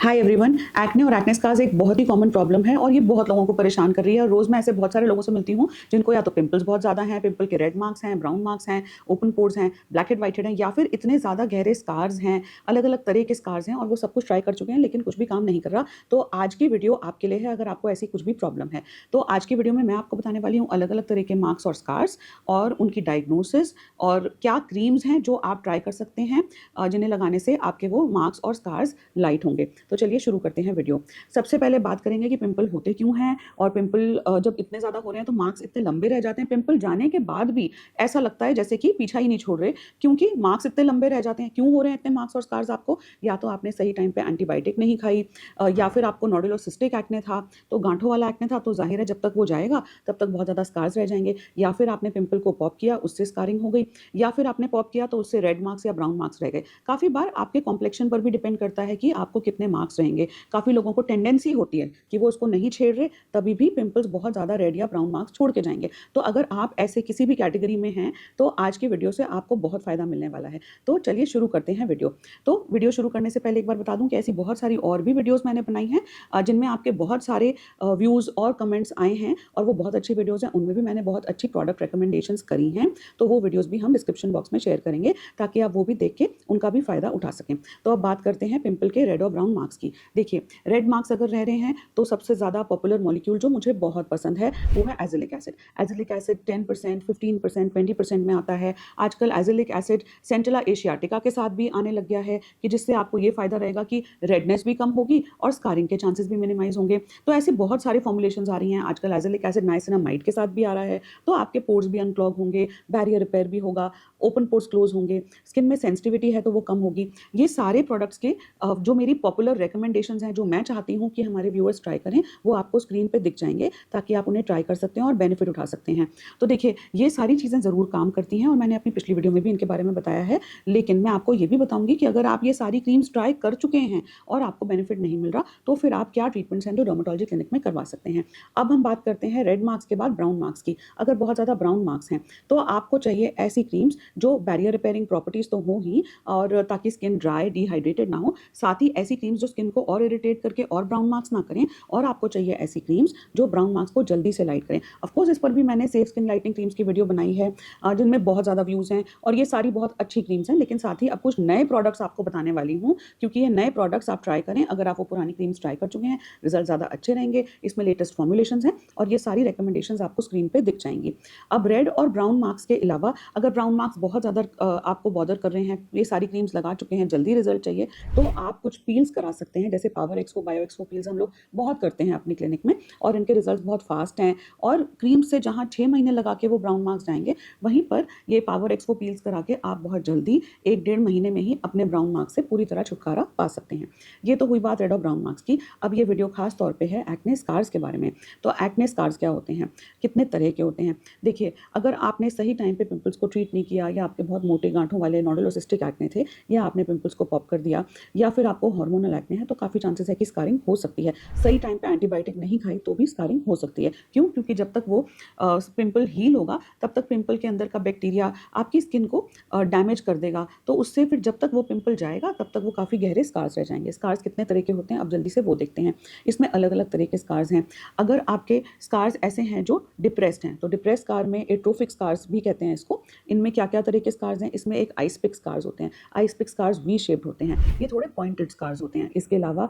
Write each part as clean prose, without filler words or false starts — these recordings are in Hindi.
हाय एवरीवन, एक्ने और एक्ने स्कार्स एक बहुत ही कॉमन प्रॉब्लम है और ये बहुत लोगों को परेशान कर रही है। और रोज मैं ऐसे बहुत सारे लोगों से मिलती हूँ जिनको या तो पिंपल्स बहुत ज़्यादा हैं, पिंपल के रेड मार्क्स हैं, ब्राउन मार्क्स हैं, ओपन पोर्स हैं, ब्लैक हेड व्हाइट हेड हैं, या फिर इतने ज़्यादा गहरे स्कार्स हैं, अलग अलग तरह के स्कार्स हैं और वो सब कुछ ट्राई कर चुके हैं लेकिन कुछ भी काम नहीं कर रहा। तो आज की वीडियो आपके लिए है अगर आपको ऐसी कुछ भी प्रॉब्लम है। तो आज की वीडियो में मैं आपको बताने वाली हूँ अलग अलग तरह के मार्क्स और स्कार्स और उनकी डायग्नोसिस और क्या क्रीम्स हैं जो आप ट्राई कर सकते हैं जिन्हें लगाने से आपके वो मार्क्स और स्कार्स लाइट होंगे। तो चलिए शुरू करते हैं वीडियो। सबसे पहले बात करेंगे कि पिंपल होते क्यों हैं और पिंपल जब इतने ज़्यादा हो रहे हैं तो मार्क्स इतने लंबे रह जाते हैं। पिंपल जाने के बाद भी ऐसा लगता है जैसे कि पीछा ही नहीं छोड़ रहे, क्योंकि मार्क्स इतने लंबे रह जाते हैं। क्यों हो रहे हैं इतने मार्क्स और स्कार्स आपको? या तो आपने सही टाइम पे एंटीबायोटिक नहीं खाई, या फिर आपको नोडुलोसिस्टिक एक्ने था, तो गांठों वाला एक्ने था, तो जाहिर है जब तक वो जाएगा तब तक बहुत ज़्यादा स्कार्स रह जाएंगे। या फिर आपने पिंपल को पॉप किया, उससे स्कारिंग हो गई, या फिर आपने पॉप किया तो उससे रेड मार्क्स या ब्राउन मार्क्स रह गए। काफ़ी बार आपके कॉम्प्लेक्शन पर भी डिपेंड करता है कि आपको कितने मार्क्स रहेंगे। काफ़ी लोगों को टेंडेंसी होती है कि वो उसको नहीं छेड़ रहे, तभी भी पिंपल्स बहुत ज़्यादा रेड या ब्राउन मार्क्स छोड़ के जाएंगे। तो अगर आप ऐसे किसी भी कैटेगरी में हैं तो आज की वीडियो से आपको बहुत फ़ायदा मिलने वाला है। तो चलिए शुरू करते हैं वीडियो। तो वीडियो शुरू करने से पहले एक बार बता दूं कि ऐसी बहुत सारी और भी वीडियोस मैंने बनाई हैं जिनमें आपके बहुत सारे व्यूज़ और कमेंट्स आए हैं और वो बहुत अच्छी वीडियोज़ हैं। उनमें भी मैंने बहुत अच्छी प्रोडक्ट रिकमेंडेशंस करी हैं, तो वो वीडियोज़ भी हम डिस्क्रिप्शन बॉक्स में शेयर करेंगे ताकि आप वो भी देख के उनका भी फ़ायदा उठा सकें। तो अब बात करते हैं पिंपल के रेड और ब्राउन मार्क्स की। देखिए, रेड मार्क्स अगर रह रहे हैं तो सबसे ज़्यादा पॉपुलर मॉलिक्यूल जो मुझे बहुत पसंद है वो है एजिलिक एसिड। एजिलिक एसिड 10%, 15%, 20% में आता है। आजकल एजिलिक एसिड सेंट्रला एशियाटिका के साथ भी आने लग गया है कि जिससे आपको ये फ़ायदा रहेगा कि रेडनेस भी कम होगी और स्कारिंग के चांसेस भी मिनिमाइज होंगे। तो ऐसी बहुत सारी फॉर्मुलेशंस आ रही हैं आजकल। एजिलिक एसिड नाइसिनामाइड के साथ भी आ रहा है, तो आपके पोर्स भी अनक्लॉग होंगे, बैरियर रिपेयर भी होगा, ओपन पोर्स क्लोज होंगे, स्किन में सेंसिटिविटी है तो वो कम होगी। ये सारे प्रोडक्ट्स के जो मेरी पॉपुलर रिकमेंडेशंस हैं जो मैं चाहती हूँ कि हमारे व्यूअर्स ट्राई करें, वो आपको स्क्रीन पे दिख जाएंगे ताकि आप उन्हें ट्राई कर सकते हैं और बेनिफिट उठा सकते हैं। तो देखिए, ये सारी चीज़ें ज़रूर काम करती हैं और मैंने अपनी पिछली वीडियो में भी इनके बारे में बताया है, लेकिन मैं आपको ये भी बताऊंगी कि अगर आप ये सारी क्रीम्स ट्राई कर चुके हैं और आपको बेनिफिट नहीं मिल रहा तो फिर आप क्या ट्रीटमेंट्स हैं जो डर्मेटोलॉजी क्लिनिक में करवा सकते हैं। अब हम बात करते हैं रेड मार्क्स के बाद ब्राउन मार्क्स की। अगर बहुत ज़्यादा ब्राउन मार्क्स हैं तो आपको चाहिए ऐसी क्रीम्स जो बैरियर रिपेयरिंग प्रॉपर्टीज़ तो हो ही, और ताकि स्किन ड्राई डिहाइड्रेटेड ना हो, साथ ही ऐसी क्रीम्स जो स्किन को और इरिटेट करके और ब्राउन मार्क्स ना करें, और आपको चाहिए ऐसी क्रीम्स जो ब्राउन मार्क्स को जल्दी से लाइट करें। ऑफकोर्स इस पर भी मैंने सेफ स्किन लाइटनिंग क्रीम्स की वीडियो बनाई है जिनमें बहुत ज़्यादा व्यूज़ हैं और ये सारी बहुत अच्छी क्रीम्स हैं। लेकिन साथ ही अब कुछ नए प्रोडक्ट्स आपको बताने वाली हूँ, क्योंकि ये नए प्रोडक्ट्स आप ट्राई करें। अगर आप वो पुरानी क्रीम्स ट्राई कर चुके हैं, रिजल्ट ज़्यादा अच्छे रहेंगे। इसमें लेटेस्ट फॉर्मुलेशंस हैं और ये सारी रिकमेंडेशंस आपको स्क्रीन पे दिख जाएंगी। अब रेड और ब्राउन मार्क्स के अलावा अगर ब्राउन मार्क्स बहुत ज़्यादा आपको बॉदर कर रहे हैं, ये सारी क्रीम्स लगा चुके हैं, जल्दी रिजल्ट चाहिए, तो आप कुछ पील्स करा सकते हैं। जैसे power expo, bio expo peels हम लोग बहुत करते हैं अपनी क्लिनिक में और इनके रिजल्ट बहुत फास्ट हैं। और क्रीम से जहाँ 6 महीने लगा के वो ब्राउन मार्क्स जाएंगे, वहीं पर ये पावर एक्सपो पील्स करा के आप बहुत जल्दी 1-1.5 महीने में ही अपने ब्राउन मार्क्स से पूरी तरह छुटकारा पा सकते हैं। ये तो हुई बात रेड और ब्राउन मार्क्स की। अब ये वीडियो खास तौर पर है एक्ने स्कार्स के बारे में। तो एक्ने स्कार्स क्या होते हैं, कितने तरह के होते हैं? देखिए, अगर आपने सही टाइम पे पिंपल्स को ट्रीट नहीं किया, या आपके बहुत मोटे गांठों वाले नोडुलोसिस्टिक एक्ने थे, या आपने पिंपल्स को पॉप कर दिया, या फिर आपको हार्मोनल एक्ने है, तो काफ़ी चांसेस है कि स्कारिंग हो सकती है। सही टाइम पे एंटीबायोटिक नहीं खाई तो भी स्कारिंग हो सकती है। क्यों? क्योंकि जब तक वो पिंपल हील होगा तब तक पिंपल के अंदर का बैक्टीरिया आपकी स्किन को डैमेज कर देगा, तो उससे फिर जब तक वो पिंपल जाएगा तब तक वो काफ़ी गहरे स्कार्स रह जाएंगे। स्कार्स कितने तरह के होते हैं अब जल्दी से वो देखते हैं। इसमें अलग अलग तरह के स्कार्स हैं। अगर आपके स्कार्स ऐसे हैं जो डिप्रेस्ड हैं, तो डिप्रेस स्कार में एट्रोफिक स्कार्स भी कहते हैं इसको। इनमें क्या क्या तरह के स्कार्स हैं? इसमें एक आइस पिक स्कार्स होते हैं। Ice pick scars V shaped होते हैं, ये थोड़े पॉइंटेड स्कार्स होते हैं। इसके अलावा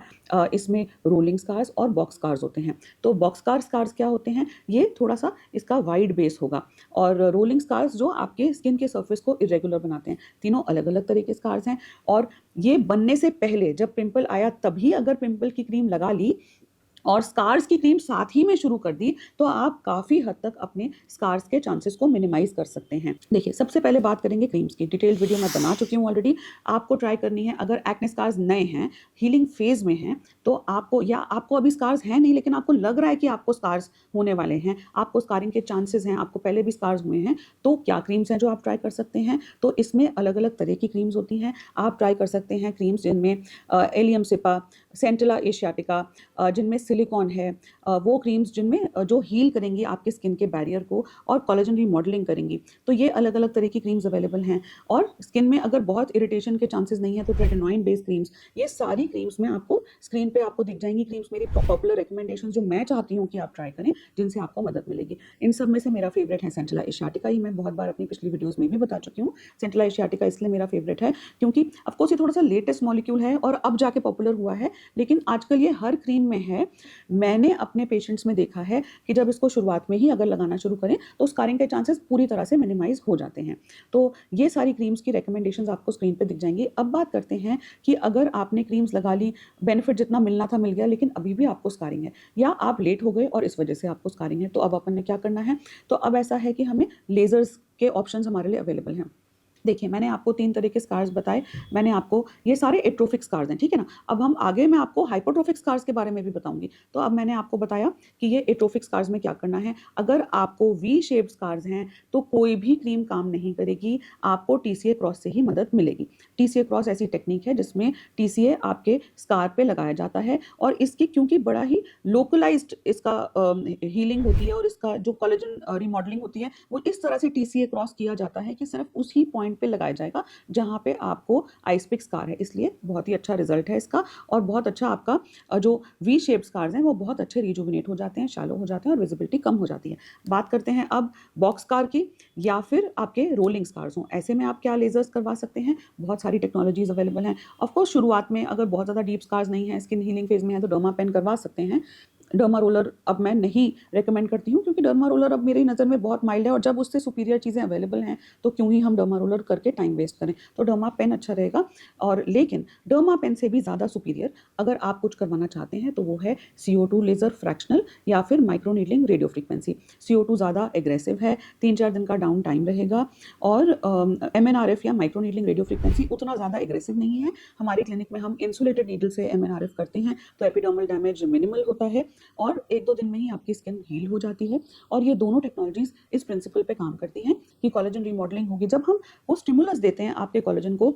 इसमें रोलिंग स्कार्स और बॉक्स स्कार्स होते हैं। तो बॉक्स स्कार्स क्या होते हैं? ये थोड़ा सा इसका वाइड बेस होगा, और रोलिंग स्कार्स जो आपके स्किन के सर्फेस को इरेगुलर बनाते हैं। तीनों अलग अलग तरह के स्कार्स हैं, और ये बनने से पहले जब पिंपल आया तभी अगर पिंपल की क्रीम लगा ली और स्कार्स की क्रीम साथ ही में शुरू कर दी, तो आप काफ़ी हद तक अपने स्कार्स के चांसेस को मिनिमाइज कर सकते हैं। देखिए, सबसे पहले बात करेंगे क्रीम्स की। डिटेल वीडियो मैं बना चुकी हूँ ऑलरेडी, आपको ट्राई करनी है। अगर एक्ने स्कार्स नए हैं, हीलिंग फेज में हैं, तो आपको, या आपको अभी स्कार्स हैं नहीं लेकिन आपको लग रहा है कि आपको स्कार्स होने वाले हैं, आपको स्कारिंग के चांसेस हैं, आपको पहले भी स्कार्स हुए हैं, तो क्या क्रीम्स हैं जो आप ट्राई कर सकते हैं? तो इसमें अलग अलग तरह की क्रीम्स होती हैं। आप ट्राई कर सकते हैं क्रीम्स जिनमें एलियम सिपा, सेंटिला एशियाटिका, जिनमें सिलिकॉन है, वो क्रीम्स जिनमें जो हील करेंगी आपके स्किन के बैरियर को और कोलेजन रीमॉडलिंग करेंगी। तो ये अलग अलग तरह की क्रीम्स अवेलेबल हैं। और स्किन में अगर बहुत इरिटेशन के चांसेस नहीं है तो रेटिनॉइन बेस्ड क्रीम्स, ये सारी क्रीम्स में आपको स्क्रीन पे आपको दिख जाएंगी। क्रीम्स मेरी पॉपुलर रिकमेंडेशन जो मैं चाहती हूँ कि आप ट्राई करें, जिनसे आपको मदद मिलेगी। इन सब में से मेरा फेवरेट है सेंटिला एशियाटिका। ये मैं बहुत बार अपनी पिछली वीडियोस में भी बता चुकी हूँ। सेंटिला एशियाटिका इसलिए मेरा फेवरेट है क्योंकि ऑफकोर्स ये थोड़ा सा लेटेस्ट मॉलिक्यूल है और अब जाके पॉपुलर हुआ है, लेकिन आजकल ये हर क्रीम में है। मैंने अपने पेशेंट्स में देखा है कि जब इसको शुरुआत में ही अगर लगाना शुरू करें तो स्कारिंग के चांसेस पूरी तरह से मिनिमाइज हो जाते हैं। तो ये सारी क्रीम्स की रिकमेंडेशंस आपको स्क्रीन पे दिख जाएंगी। अब बात करते हैं कि अगर आपने क्रीम्स लगा ली, बेनिफिट जितना मिलना था मिल गया, लेकिन अभी भी आपको स्कारिंग है या आप लेट हो गए और इस वजह से आपको स्कारिंग है, तो अब अपन ने क्या करना है? तो अब ऐसा है कि हमें लेजर्स के ऑप्शंस हमारे लिए अवेलेबल हैं। देखिए, मैंने आपको 3 तरह के स्कार्स बताए। मैंने आपको ये सारे एट्रोफिक स्कार्स हैं, ठीक है ना? अब हम आगे मैं आपको हाइपोट्रोफिक स्कार्स के बारे में भी बताऊंगी। तो अब मैंने आपको बताया कि ये एट्रोफिक स्कार्स में क्या करना है। अगर आपको वी शेप स्कार्स हैं तो कोई भी क्रीम काम नहीं करेगी, आपको टीसीए क्रॉस से ही मदद मिलेगी। टीसीए क्रॉस ऐसी टेक्निक है जिसमें टीसीए आपके स्कार पे लगाया जाता है और इसकी क्योंकि बड़ा ही लोकलाइज्ड इसका हीलिंग होती है और इसका जो कोलेजन रिमॉडलिंग होती है वो इस तरह से टीसीए क्रॉस किया जाता है कि सिर्फ उसी पॉइंट पे लगाया जाएगा जहां पे आपको आइस पिक स्कार है। इसलिए बहुत ही अच्छा रिजल्ट है इसका और बहुत अच्छा आपका जो वी शेप स्कार्स हैं वो बहुत अच्छे रिजुविनेट हो जाते हैं, शैलो हो जाते हैं और विजिबिलिटी कम हो जाती है। बात करते हैं अब बॉक्स स्कार की या फिर आपके रोलिंग स्कार्स हों, ऐसे में आप क्या लेजर्स करवा सकते हैं? बहुत सारी टेक्नोलॉजीज अवेलेबल हैं। ऑफकोर्स शुरुआत में अगर बहुत ज़्यादा डीप स्कार्स नहीं है, स्किन हीलिंग फेज में है, तो डर्मा पेन करवा सकते हैं। डर्मा रोलर अब मैं नहीं रेकमेंड करती हूँ क्योंकि डर्मा रोलर अब मेरी नज़र में बहुत माइल्ड है और जब उससे सुपीरियर चीज़ें अवेलेबल हैं तो क्यों ही हम डर्मा रोलर करके टाइम वेस्ट करें। तो डर्मा पेन अच्छा रहेगा। और लेकिन डर्मा पेन से भी ज़्यादा सुपीरियर अगर आप कुछ करवाना चाहते हैं तो वो है CO2 लेज़र फ्रैक्शनल या फिर micro needling radio frequency. CO2 ज़्यादा एग्रेसिव है, 3-4 दिन का डाउन टाइम रहेगा और MNRF या माइक्रो नीडलिंग रेडियो फ्रीक्वेंसी उतना ज़्यादा एग्रेसिव नहीं है। हमारे क्लिनिक में हम इंसुलेटेड नीडल से MNRF करते हैं तो एपिडर्मल डैमेज मिनिमल होता है और 1-2 दिन में ही आपकी स्किन हील हो जाती है। और ये दोनों टेक्नोलॉजीज इस प्रिंसिपल पे काम करती हैं कि कोलेजन रिमॉडलिंग होगी। जब हम वो स्टिमुलस देते हैं आपके कोलेजन को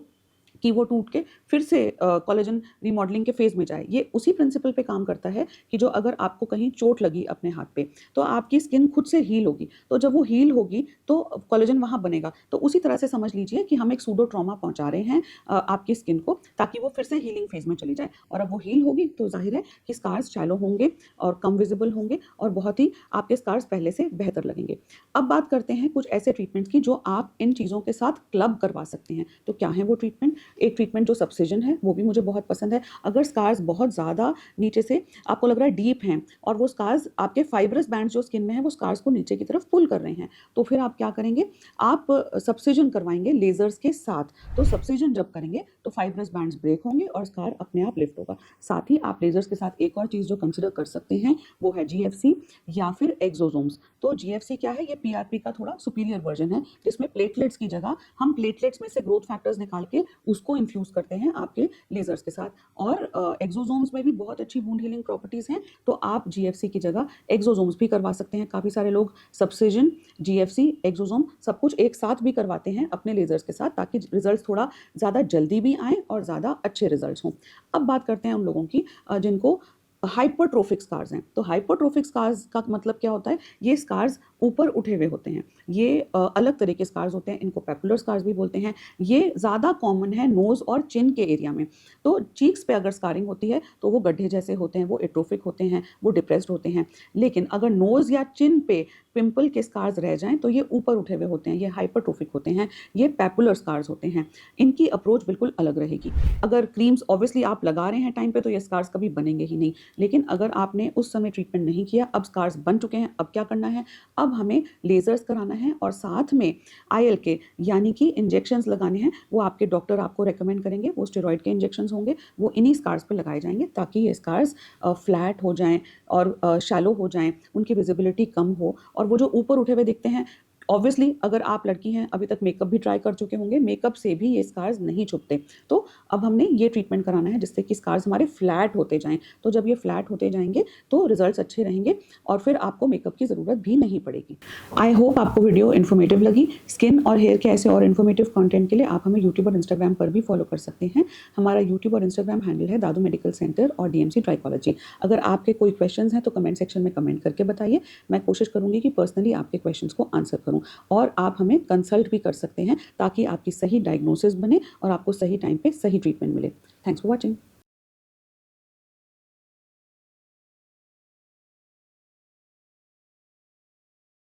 कि वो टूट के फिर से कोलेजन रिमॉडलिंग के फेज में जाए, ये उसी प्रिंसिपल पे काम करता है कि जो अगर आपको कहीं चोट लगी अपने हाथ पे तो आपकी स्किन खुद से हील होगी, तो जब वो हील होगी तो कोलेजन वहाँ बनेगा। तो उसी तरह से समझ लीजिए कि हम एक सूडो ट्रॉमा पहुंचा रहे हैं आपकी स्किन को ताकि वो फिर से हीलिंग फेज में चली जाए। और अब वो हील होगी तो जाहिर है कि स्कार्स शैलो होंगे और कम विजिबल होंगे और बहुत ही आपके स्कार्स पहले से बेहतर लगेंगे। अब बात करते हैं कुछ ऐसे ट्रीटमेंट्स की जो आप इन चीज़ों के साथ क्लब करवा सकते हैं। तो क्या है वो ट्रीटमेंट? एक ट्रीटमेंट जो सब्सिजन है वो भी मुझे बहुत पसंद है। अगर स्कार्स बहुत ज़्यादा नीचे से आपको लग रहा है डीप हैं और वो स्कार्स आपके फाइब्रस बैंड्स जो स्किन में है वो स्कार्स को नीचे की तरफ पुल कर रहे हैं, तो फिर आप क्या करेंगे? आप सब्सिजन करवाएंगे लेजर्स के साथ। तो सब्सिजन जब करेंगे तो फाइब्रस बैंड्स ब्रेक होंगे और स्कार अपने आप लिफ्ट होगा। साथ ही आप लेजर्स के साथ एक और चीज़ जो कंसिडर कर सकते हैं वो है GFC या फिर एक्सोसोम्स। तो GFC क्या है? ये PRP का थोड़ा सुपीरियर वर्जन है जिसमें प्लेटलेट्स की जगह हम प्लेटलेट्स में से ग्रोथ फैक्टर्स निकाल के उसको इन्फ्यूज करते हैं आपके लेजर्स के साथ। और एक्सोसोम्स में भी बहुत अच्छी वुंड हीलिंग प्रॉपर्टीज हैं, तो आप GFC की जगह एक्सोसोम्स भी करवा सकते हैं। काफ़ी सारे लोग सब्सिजन, GFC, एक्सोसोम सब कुछ एक साथ भी करवाते हैं अपने लेजर्स के साथ ताकि रिजल्ट्स थोड़ा ज़्यादा जल्दी भी आए और ज़्यादा अच्छे रिजल्ट्स हों। अब बात करते हैं उन लोगों की जिनको हाइपरट्रोफिक स्कार्स हैं। तो हाइपरट्रोफिक स्कार्स का मतलब क्या होता है? ये स्कार्स ऊपर उठे हुए होते हैं। ये अलग तरह के स्कार्स होते हैं, इनको पेपुलर स्कार्स भी बोलते हैं। ये ज़्यादा कॉमन है नोज़ और चिन के एरिया में। तो चीक्स पे अगर स्कारिंग होती है तो वो गड्ढे जैसे होते हैं, वो एट्रोफिक होते हैं, वो डिप्रेस्ड होते हैं। लेकिन अगर नोज़ या चिन पे पिंपल के स्कार्स रह जाएं तो ये ऊपर उठे हुए होते हैं, ये हाइपरट्रोफिक होते हैं, ये पेपुलर स्कार्स होते हैं। इनकी अप्रोच बिल्कुल अलग रहेगी। अगर क्रीम्स ऑब्वियसली आप लगा रहे हैं टाइम पे तो ये स्कार्स कभी बनेंगे ही नहीं, लेकिन अगर आपने उस समय ट्रीटमेंट नहीं किया, अब स्कार्स बन चुके हैं, अब क्या करना है? अब हमें लेजर्स कराना है और साथ में IL के यानी कि इंजेक्शंस लगाने हैं। वो आपके डॉक्टर आपको रेकमेंड करेंगे, वो स्टेरॉइड के इंजेक्शंस होंगे, वो इन्हीं स्कार्स पे लगाए जाएंगे ताकि ये स्कार्स फ्लैट हो जाएं और शैलो हो जाएं, उनकी विजिबिलिटी कम हो और वो जो ऊपर उठे हुए दिखते हैं ऑब्वियसली अगर आप लड़की हैं, अभी तक मेकअप भी ट्राई कर चुके होंगे, मेकअप से भी ये स्कार्स नहीं छुपते। तो अब हमने ये ट्रीटमेंट कराना है जिससे कि स्कार्स हमारे फ्लैट होते जाएँ। तो जब ये फ्लैट होते जाएँगे तो रिजल्ट्स अच्छे रहेंगे और फिर आपको मेकअप की ज़रूरत भी नहीं पड़ेगी। आई होप आपको वीडियो इन्फॉर्मेटिव लगी। स्किन और हेयर के ऐसे और इन्फॉर्मेटिव कंटेंट के लिए आप हमें यूट्यूब और इंस्टाग्राम पर भी फॉलो कर सकते हैं। हमारा यूट्यूब और इंस्टाग्राम हैंडल है दादू मेडिकल सेंटर और डीएमसी ट्राइकोलॉजी। अगर आपके कोई क्वेश्चंस हैं तो कमेंट सेक्शन में कमेंट करके बताइए। मैं कोशिश करूंगी कि पर्सनली आपके क्वेश्चंस को आंसर करूं और आप हमें कंसल्ट भी कर सकते हैं ताकि आपकी सही डायग्नोसिस बने और आपको सही टाइम पे सही ट्रीटमेंट मिले। Thanks for watching.